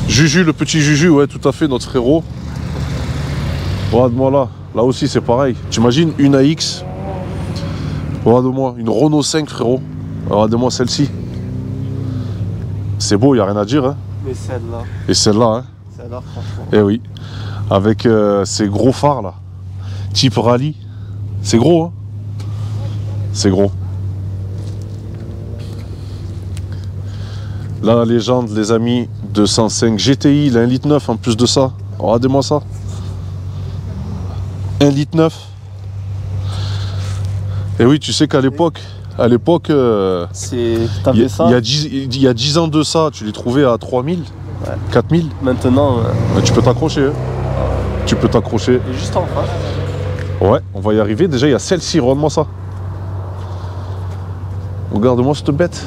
Juju, le petit Juju, ouais, tout à fait, notre frérot. Regarde-moi là. Là aussi, c'est pareil. T'imagines une AX. Regarde-moi, une Renault 5, frérot. Regardez-moi celle-ci. C'est beau, il n'y a rien à dire. Hein. Mais celle-là. Et celle-là, hein. Celle-là, franchement. Eh oui. Avec ces gros phares là. Type rallye. C'est gros, hein. C'est gros. Là, la légende, les amis, 205 GTI, il a 1,9 litre en plus de ça. Regardez-moi ça. 1,9 litre. Et oui, tu sais qu'à l'époque, T'avais ça. il y a 10 ans de ça, tu les trouvais à 3000, Ouais. 4000. Maintenant, Tu peux t'accrocher. Hein. Tu peux t'accrocher. et juste en face. Ouais, on va y arriver. Déjà, il y a celle-ci, regarde-moi ça. Regarde-moi cette bête.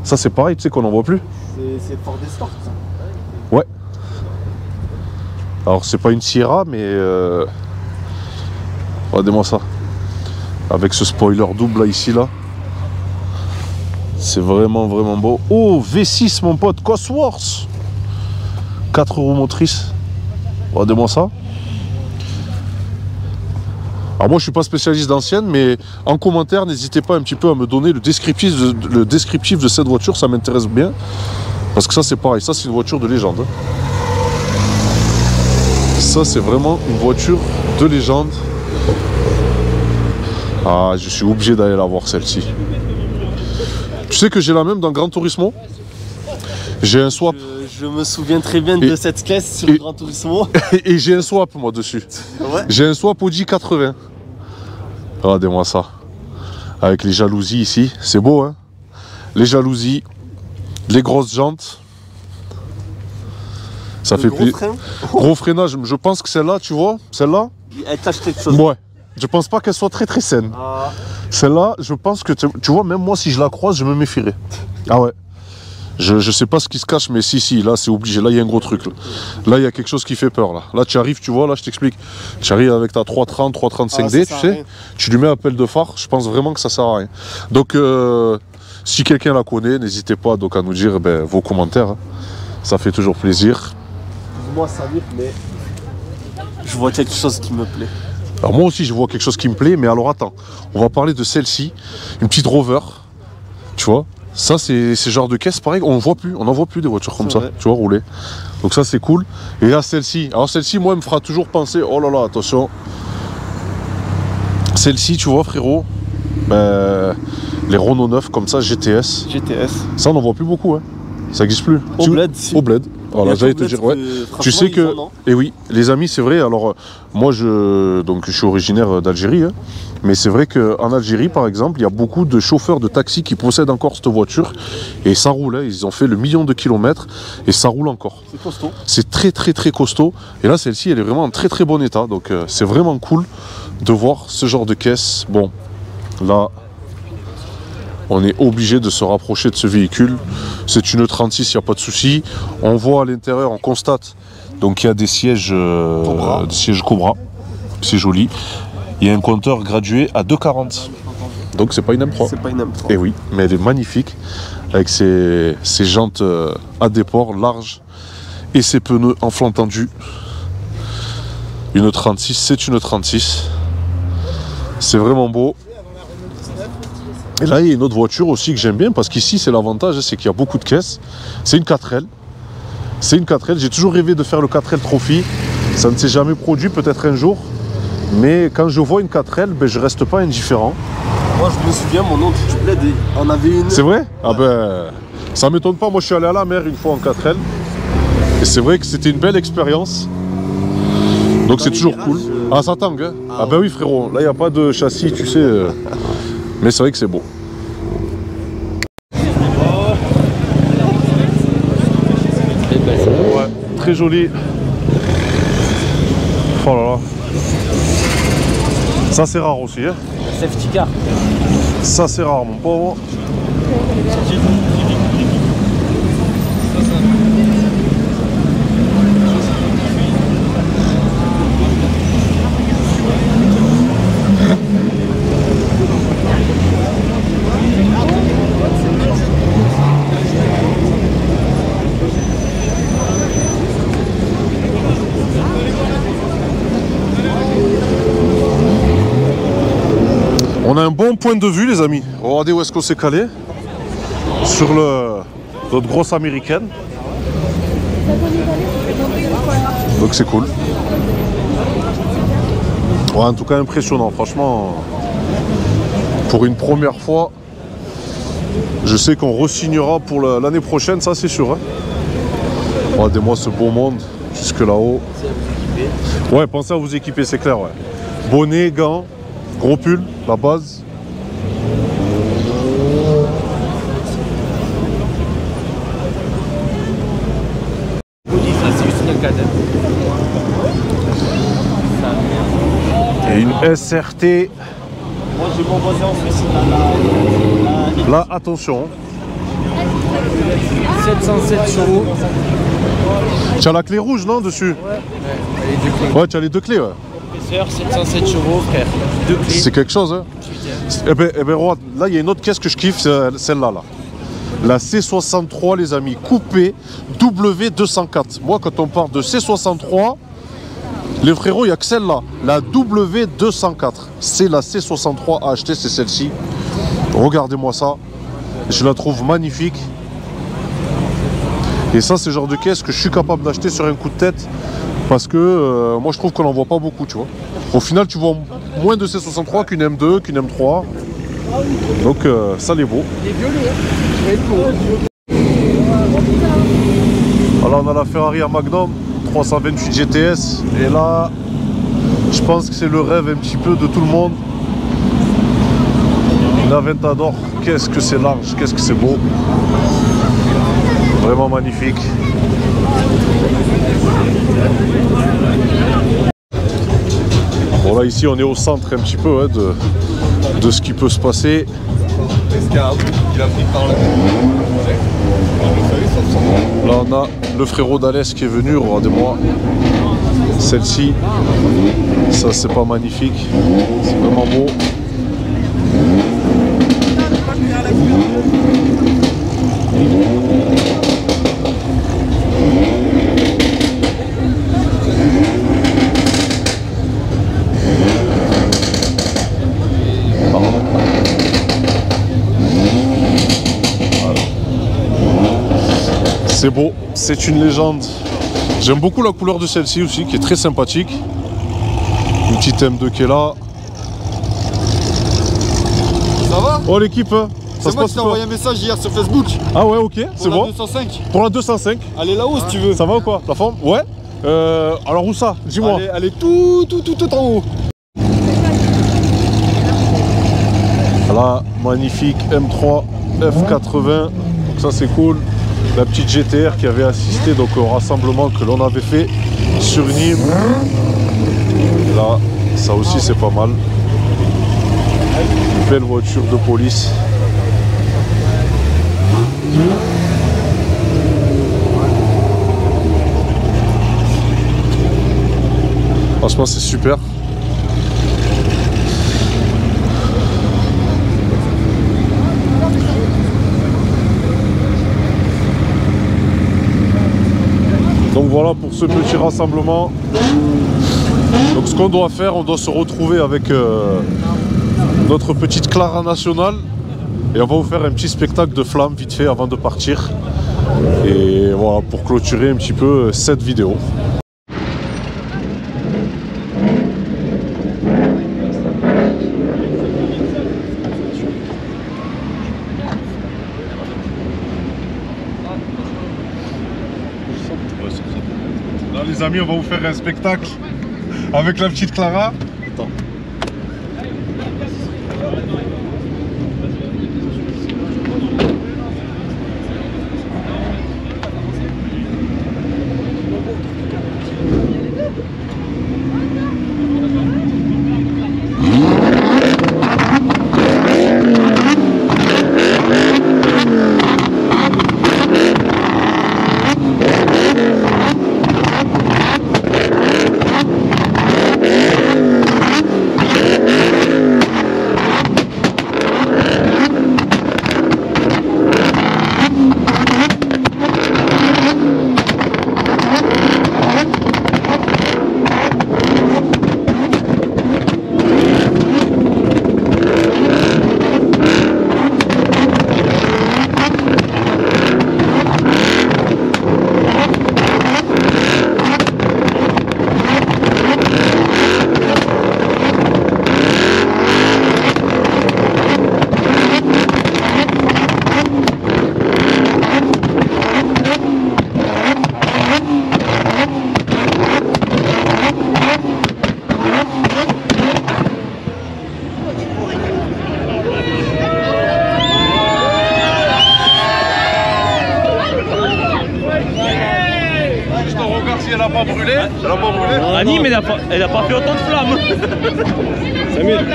Ça, c'est pareil, tu sais qu'on n'en voit plus. C'est Ford Escort. Ouais. Alors, c'est pas une Sierra, mais... Regardez-moi ça. Avec ce spoiler double là, ici, là. C'est vraiment beau. Oh, V6, mon pote, Cosworth. 4 roues motrices. Regardez-moi ça. Alors moi je suis pas spécialiste d'ancienne, mais en commentaire n'hésitez pas un petit peu à me donner le descriptif de cette voiture, ça m'intéresse bien. Parce que ça c'est pareil, ça c'est une voiture de légende. Hein. Ça c'est vraiment une voiture de légende. Ah, je suis obligé d'aller la voir celle-ci. Tu sais que j'ai la même dans Gran Turismo. J'ai un swap. Je me souviens très bien de cette caisse sur le Gran Turismo. Et j'ai un swap moi dessus. Ouais. J'ai un swap Audi 80. Regardez-moi ça. Avec les jalousies ici. C'est beau, hein. Les jalousies. Les grosses jantes. Ça fait plaisir. Gros freinage. Je pense que celle-là, tu vois, celle-là. Elle tâche quelque chose. Ouais. Je pense pas qu'elle soit très saine. Ah. Celle-là, je pense que, tu vois, même moi, si je la croise, je me méfierais. Ah ouais. Je sais pas ce qui se cache, mais si, là, c'est obligé. Là, il y a un gros truc. Là, il y a quelque chose qui fait peur. Là, tu arrives, tu vois, là, je t'explique. Tu arrives avec ta 330, 335D, tu sais. Tu lui mets appel de phare. Je pense vraiment que ça sert à rien. Donc, si quelqu'un la connaît, n'hésitez pas donc, à nous dire vos commentaires. Hein. Ça fait toujours plaisir. Moi, Samir, mais je vois quelque chose qui me plaît. Alors moi aussi je vois quelque chose qui me plaît, mais alors attends, on va parler de celle-ci, une petite Rover, tu vois, Ça, c'est ce genre de caisse, pareil, on n'en voit plus des voitures comme ça, vrai. tu vois, rouler. Donc ça, c'est cool. Et là, celle-ci. Alors celle-ci, moi, elle me fera toujours penser, oh là là, attention. Celle-ci, tu vois, frérot, ben, les Renault 9 comme ça, GTS. GTS. Ça, on n'en voit plus beaucoup, hein. Ça n'existe plus. Au bled, si. Au bled. Voilà, j'allais te dire, ouais. Tu sais que, et oui, les amis, c'est vrai. Alors, moi, je suis originaire d'Algérie, hein, mais c'est vrai qu'en Algérie, par exemple, il y a beaucoup de chauffeurs de taxi qui possèdent encore cette voiture et ça roule. Hein, ils ont fait le million de kilomètres et ça roule encore. C'est costaud. C'est très, très, très costaud. Et là, celle-ci, elle est vraiment en très, très bon état. Donc, c'est vraiment cool de voir ce genre de caisse. Bon, là. On est obligé de se rapprocher de ce véhicule. C'est une 36, il n'y a pas de souci. On voit à l'intérieur, on constate. Donc il y a des sièges Cobra. C'est joli. Il y a un compteur gradué à 2,40. Donc c'est pas une M3. C'est pas une M3. Et oui, mais elle est magnifique. Avec ses jantes à déport larges et ses pneus en flanc tendu. Une 36, c'est une 36. C'est vraiment beau. Et là, il y a une autre voiture aussi que j'aime bien parce qu'ici, c'est l'avantage, c'est qu'il y a beaucoup de caisses. C'est une 4L. C'est une 4L. J'ai toujours rêvé de faire le 4L Trophy. Ça ne s'est jamais produit, peut-être un jour. Mais quand je vois une 4L, ben, je ne reste pas indifférent. Moi, je me souviens, mon oncle du bled en avait une. C'est vrai? Ah ben, ça m'étonne pas. Moi, je suis allé à la mer une fois en 4L. Et c'est vrai que c'était une belle expérience. Donc c'est toujours cool. Ah, ça tangue, hein? Ah ben oui, frérot. Là, il n'y a pas de châssis, tu sais. Mais c'est vrai que c'est beau. Ouais, très joli. Oh là là. Ça c'est rare aussi, hein. Safety car. Ça c'est rare, mon pauvre. On a un bon point de vue, les amis. Regardez où est-ce qu'on s'est calé. Sur notre grosse américaine. Donc c'est cool. Ouais, en tout cas impressionnant, franchement. Pour une première fois, je sais qu'on re-signera pour l'année prochaine, ça c'est sûr. Hein. Regardez-moi ce beau monde, jusque là-haut. Ouais, pensez à vous équiper, c'est clair. Ouais. Bonnet, gants, gros pull, la base. Et une SRT. Moi, j'ai mon voisin en fait. Là, attention. 707 chevaux. Tu as la clé rouge, non, dessus? Ouais, tu as les deux clés, ouais. Compresseur, 707 chevaux, frère. 2 clés. C'est quelque chose, hein. Eh ben, regarde, là, il y a une autre caisse que je kiffe, c'est celle-là, là. La C63, les amis, coupée W204. Moi, quand on parle de C63, les frérots, il n'y a que celle-là. La W204. C'est la C63 à acheter, c'est celle-ci. Regardez-moi ça. Je la trouve magnifique. Et ça, c'est le genre de caisse que je suis capable d'acheter sur un coup de tête. Parce que moi, je trouve qu'on n'en voit pas beaucoup, tu vois. Au final, tu vois moins de C63 qu'une M2, qu'une M3. Donc, ça, les vaut. Il est violet, hein. Alors, on a la Ferrari à Magnum, 328 GTS. Et là, je pense que c'est le rêve un petit peu de tout le monde. Une Aventador, qu'est-ce que c'est large, qu'est-ce que c'est beau. Vraiment magnifique. Bon là ici on est au centre un petit peu hein, de ce qui peut se passer. Là on a le frérot d'Alès qui est venu, regardez-moi. Celle-ci, ça c'est pas magnifique, c'est vraiment beau. Voilà. C'est beau, c'est une légende. J'aime beaucoup la couleur de celle-ci aussi, qui est très sympathique. Une petite M2 qui est là. Ça va? Oh l'équipe, hein. C'est moi qui t'ai envoyé un message hier sur Facebook. Ah ouais, ok, c'est bon. 205. Pour la 205. Allez là-haut si tu veux. Ça va ou quoi? La forme? Ouais. Alors où ça? Dis-moi. Elle est tout en haut. Là, magnifique M3 F80. Donc ça c'est cool. La petite GTR qui avait assisté donc au rassemblement que l'on avait fait sur Nîmes. Et là, ça aussi c'est pas mal. Une belle voiture de police. Franchement c'est super. Donc voilà pour ce petit rassemblement. Donc ce qu'on doit faire, on doit se retrouver avec notre petite Clara nationale et on va vous faire un petit spectacle de flammes vite fait avant de partir. Et voilà pour clôturer un petit peu cette vidéo. Là les amis, on va vous faire un spectacle avec la petite Clara. Attends. Elle a pas brûlé. Elle a pas brûlé. À Nîmes, elle a pas fait autant de flammes. Samuel.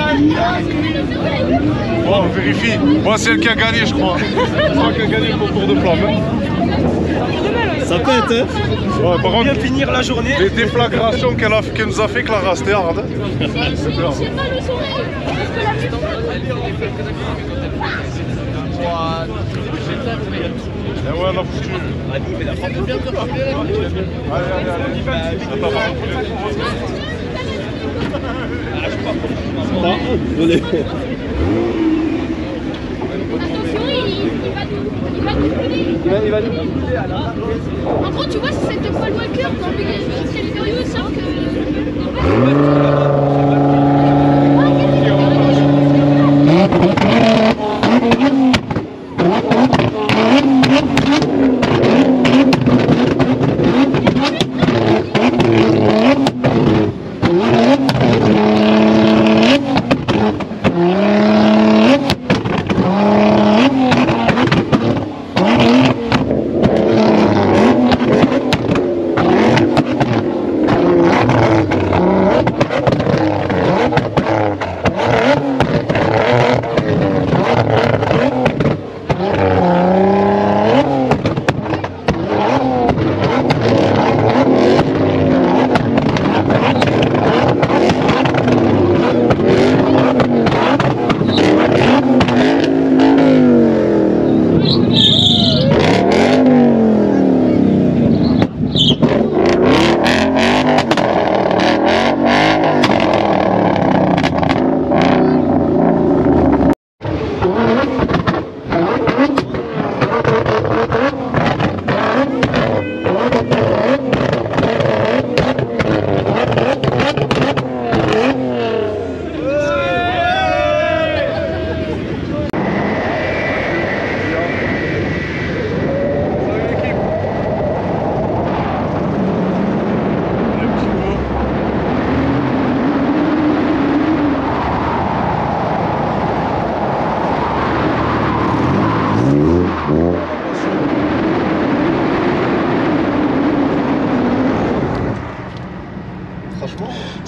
Bon, on vérifie. Bon, c'est elle qui a gagné, je crois. C'est moi qui a gagné le concours de flammes. Ça pète, hein. Ouais, par contre, bien finir la journée. les déflagrations qu'elle nous a fait, Clara, c'était hard. Et ouais, on a foutu. Allez. Il va nous couler à la. En gros, tu vois, c'est cette Paul Walker dans le Furious, sauf que.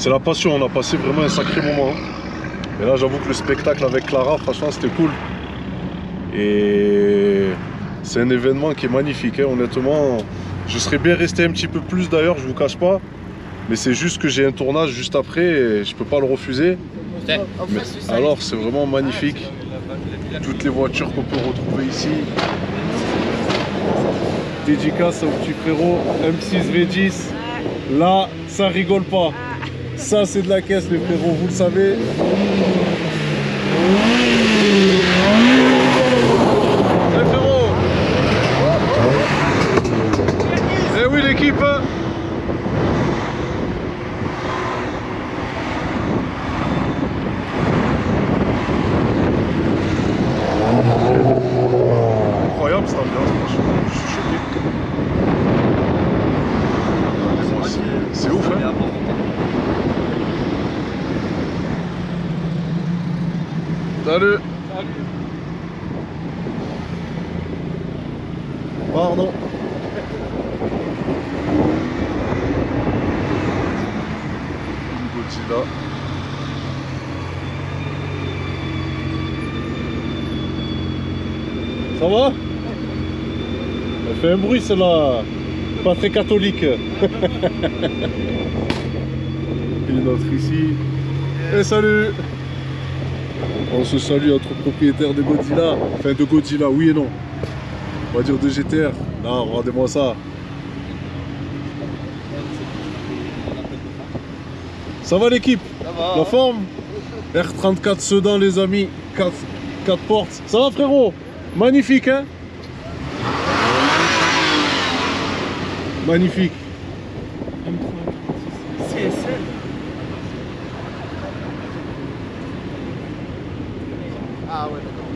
c'est la passion, on a passé vraiment un sacré moment. Et là j'avoue que le spectacle avec Clara, franchement c'était cool. Et c'est un événement qui est magnifique, hein. Honnêtement. Je serais bien resté un petit peu plus d'ailleurs, je vous cache pas. Mais c'est juste que j'ai un tournage juste après et je peux pas le refuser. Mais alors c'est vraiment magnifique. Toutes les voitures qu'on peut retrouver ici. Dédicace au petit frérot M6 V10. Là, ça rigole pas. Ça c'est de la caisse les frérots, vous le savez. Hey frérot. Eh oui l'équipe hein. Incroyable cette ambiance, franchement, je suis choqué. C'est ouf hein. Salut. Pardon. Godzilla. Ça va? Elle fait un bruit celle-là. Pas très catholique. Une autre ici. Et salut. On se salue entre propriétaires de Godzilla. Enfin de Godzilla, oui et non. On va dire de GTR. Là, regardez-moi ça. Ça va l'équipe? Ça va. La forme? R34 Sedan les amis. 4 portes. Ça va frérot? Magnifique hein? Magnifique. CSL. Ah ouais d'accord.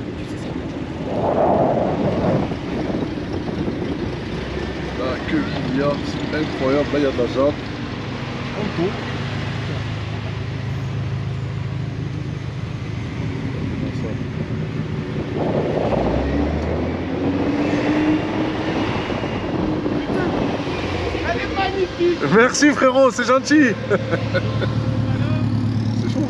Là, que qu'il y a, c'est incroyable. Là, il y a de la jappe. En tout. Merci frérot, c'est gentil. C'est chaud.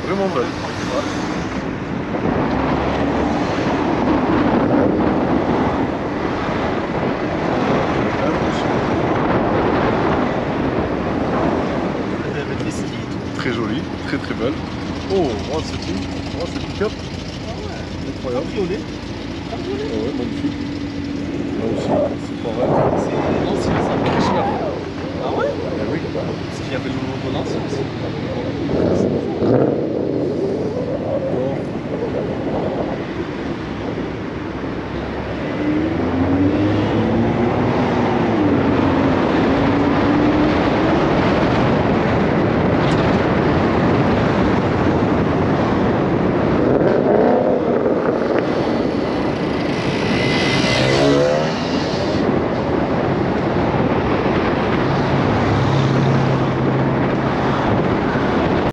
Vraiment belle. Très jolie, très très belle. Oh, oh c'est tout. Oh, c'est pick-up. Incroyable. Violet. Ah ouais, magnifique. Là aussi, c'est pareil. C'est l'ancien, ça fait très cher. Ah ouais? Ah oui. Parce qu'il y avait le nouveau l'ancien aussi.